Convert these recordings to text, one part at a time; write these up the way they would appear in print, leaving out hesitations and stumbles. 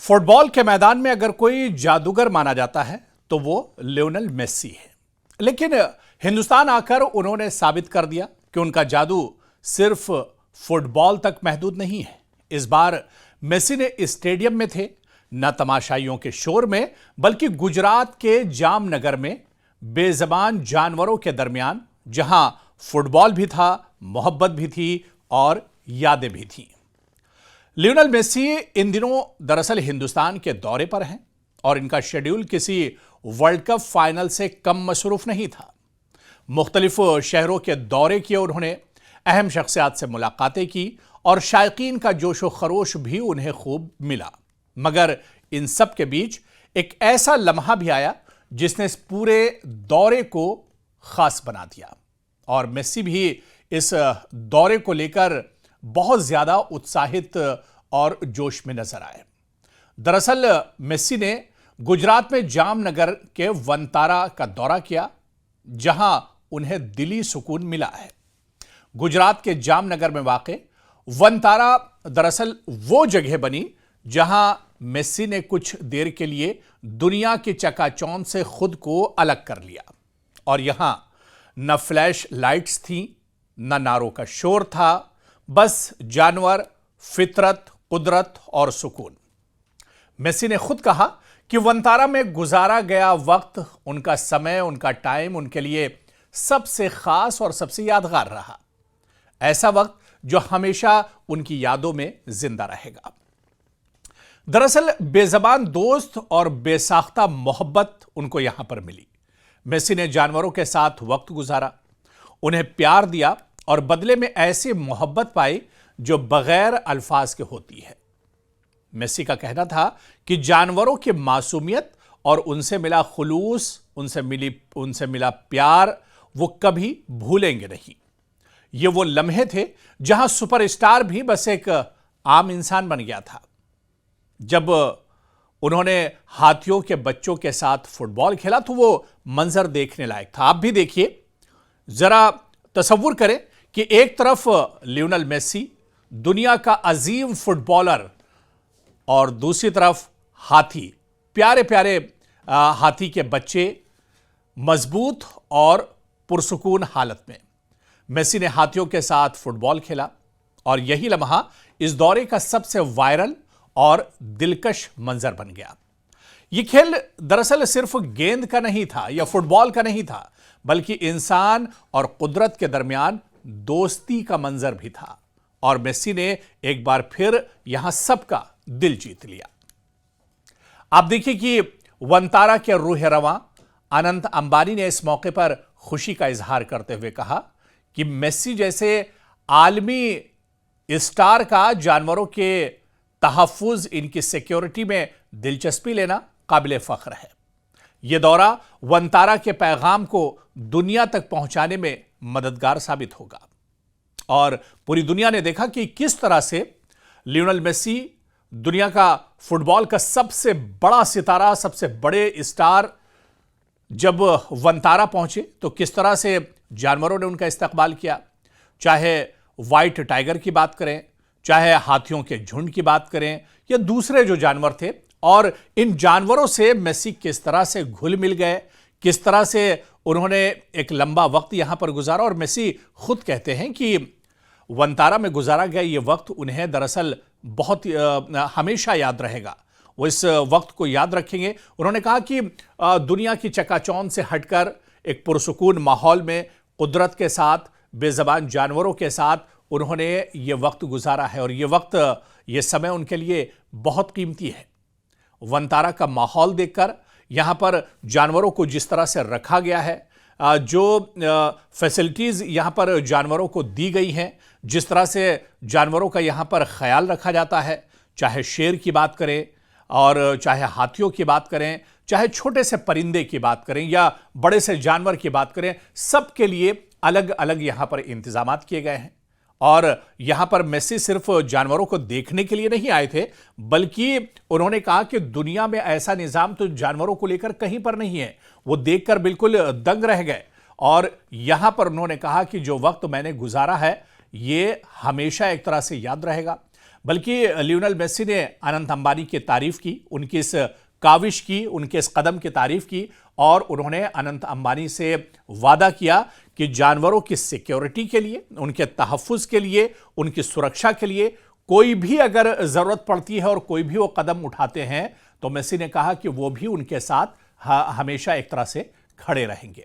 Football के मैदान में अगर कोई जादूगर माना जाता है तो वो लियोनेल मेसी है। लेकिन हिंदुस्तान आकर उन्होंने साबित कर दिया कि उनका जादू सिर्फ फुटबॉल तक महदूद नहीं है। इस बार मेसी ने स्टेडियम में थे, न तमाशाइयों के शोर में, बल्कि गुजरात के जामनगर में बेज़बान जानवरों के दरमियान, जहां फुटबॉल भी था, मोहब्बत भी थी और यादें भी थीं। लियोनेल मेसी इन दिनों दरअसल हिंदुस्तान के दौरे पर हैं और इनका शेड्यूल किसी वर्ल्ड कप फाइनल से कम मसरूफ नहीं था। मुख्तलिफ शहरों के दौरे किए उन्होंने, अहम शख्सियात से मुलाकातें की और शायकीन का जोशो खरोश भी उन्हें खूब मिला। मगर इन सब के बीच एक ऐसा लम्हा भी आया जिसने इस पूरे दौरे को खास बना दिया और मेसी भी इस दौरे को लेकर बहुत ज्यादा उत्साहित और जोश में नजर आए। दरअसल मेसी ने गुजरात में जामनगर के वनतारा का दौरा किया, जहां उन्हें दिली सुकून मिला है। गुजरात के जामनगर में वाक़े वनतारा दरअसल वो जगह बनी जहां मेसी ने कुछ देर के लिए दुनिया की चकाचौंध से खुद को अलग कर लिया। और यहां न फ्लैश लाइट्स थी, न नारों का शोर था, बस जानवर, फितरत, कुदरत और सुकून। मेसी ने खुद कहा कि वनतारा में गुजारा गया वक्त, उनका समय, उनका टाइम उनके लिए सबसे खास और सबसे यादगार रहा। ऐसा वक्त जो हमेशा उनकी यादों में जिंदा रहेगा। दरअसल बेज़बान दोस्त और बेसाख्ता मोहब्बत उनको यहां पर मिली। मेसी ने जानवरों के साथ वक्त गुजारा, उन्हें प्यार दिया और बदले में ऐसी मोहब्बत पाई जो बगैर अल्फाज के होती है। मेसी का कहना था कि जानवरों की मासूमियत और उनसे मिला खुलूस, उनसे मिला प्यार वो कभी भूलेंगे नहीं। ये वो लम्हे थे जहां सुपरस्टार भी बस एक आम इंसान बन गया था। जब उन्होंने हाथियों के बच्चों के साथ फुटबॉल खेला तो वो मंजर देखने लायक था। आप भी देखिए, जरा तसव्वुर करें कि एक तरफ लियोनेल मेसी, दुनिया का अजीम फुटबॉलर, और दूसरी तरफ हाथी, प्यारे प्यारे हाथी के बच्चे, मजबूत और पुरसुकून हालत में। मेसी ने हाथियों के साथ फुटबॉल खेला और यही लम्हा इस दौरे का सबसे वायरल और दिलकश मंजर बन गया। यह खेल दरअसल सिर्फ गेंद का नहीं था या फुटबॉल का नहीं था, बल्कि इंसान और कुदरत के दरमियान दोस्ती का मंजर भी था। और मेसी ने एक बार फिर यहां सबका दिल जीत लिया। आप देखिए कि वनतारा के रूह रवां अनंत अंबानी ने इस मौके पर खुशी का इजहार करते हुए कहा कि मेसी जैसे आलमी स्टार का जानवरों के तहफ्फुज, इनकी सिक्योरिटी में दिलचस्पी लेना काबिले फख्र है। यह दौरा वनतारा के पैगाम को दुनिया तक पहुंचाने में मददगार साबित होगा और पूरी दुनिया ने देखा कि किस तरह से लियोनेल मेसी, दुनिया का फुटबॉल का सबसे बड़ा सितारा, सबसे बड़े स्टार, जब वनतारा पहुंचे तो किस तरह से जानवरों ने उनका इस्तकबाल किया। चाहे व्हाइट टाइगर की बात करें, चाहे हाथियों के झुंड की बात करें या दूसरे जो जानवर थे, और इन जानवरों से मेसी किस तरह से घुल मिल गए, किस तरह से उन्होंने एक लंबा वक्त यहां पर गुजारा। और मेसी खुद कहते हैं कि वनतारा में गुजारा गया ये वक्त उन्हें दरअसल बहुत हमेशा याद रहेगा। वो इस वक्त को याद रखेंगे। उन्होंने कहा कि दुनिया की चकाचौंध से हटकर एक पुरसुकून माहौल में कुदरत के साथ, बेज़बान जानवरों के साथ उन्होंने ये वक्त गुजारा है और ये वक्त, ये समय उनके लिए बहुत कीमती है। वनतारा का माहौल देखकर, यहां पर जानवरों को जिस तरह से रखा गया है, जो फैसिलिटीज यहां पर जानवरों को दी गई हैं, जिस तरह से जानवरों का यहां पर ख्याल रखा जाता है, चाहे शेर की बात करें और चाहे हाथियों की बात करें, चाहे छोटे से परिंदे की बात करें या बड़े से जानवर की बात करें, सबके लिए अलग अलग यहां पर इंतजामात किए गए हैं। और यहां पर मेसी सिर्फ जानवरों को देखने के लिए नहीं आए थे, बल्कि उन्होंने कहा कि दुनिया में ऐसा निजाम तो जानवरों को लेकर कहीं पर नहीं है। वो देखकर बिल्कुल दंग रह गए और यहां पर उन्होंने कहा कि जो वक्त मैंने गुजारा है ये हमेशा एक तरह से याद रहेगा। बल्कि लियोनेल मेसी ने अनंत अंबानी की तारीफ की, उनकी इस काविश की, उनके इस कदम की तारीफ की और उन्होंने अनंत अंबानी से वादा किया कि जानवरों की सिक्योरिटी के लिए, उनके तहफ़्फ़ुज़ के लिए, उनकी सुरक्षा के लिए कोई भी अगर ज़रूरत पड़ती है और कोई भी वो कदम उठाते हैं तो मेसी ने कहा कि वो भी उनके साथ हमेशा एक तरह से खड़े रहेंगे।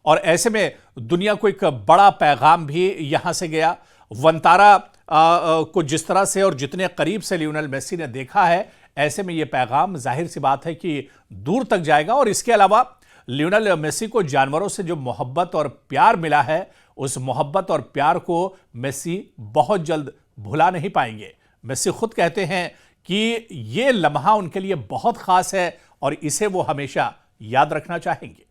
और ऐसे में दुनिया को एक बड़ा पैगाम भी यहां से गया। वंतारा को जिस तरह से और जितने करीब से लियोनेल मेसी ने देखा है, ऐसे में यह पैगाम जाहिर सी बात है कि दूर तक जाएगा। और इसके अलावा लियोनेल मेसी को जानवरों से जो मोहब्बत और प्यार मिला है, उस मोहब्बत और प्यार को मेसी बहुत जल्द भुला नहीं पाएंगे। मेसी खुद कहते हैं कि यह लम्हा उनके लिए बहुत खास है और इसे वो हमेशा याद रखना चाहेंगे।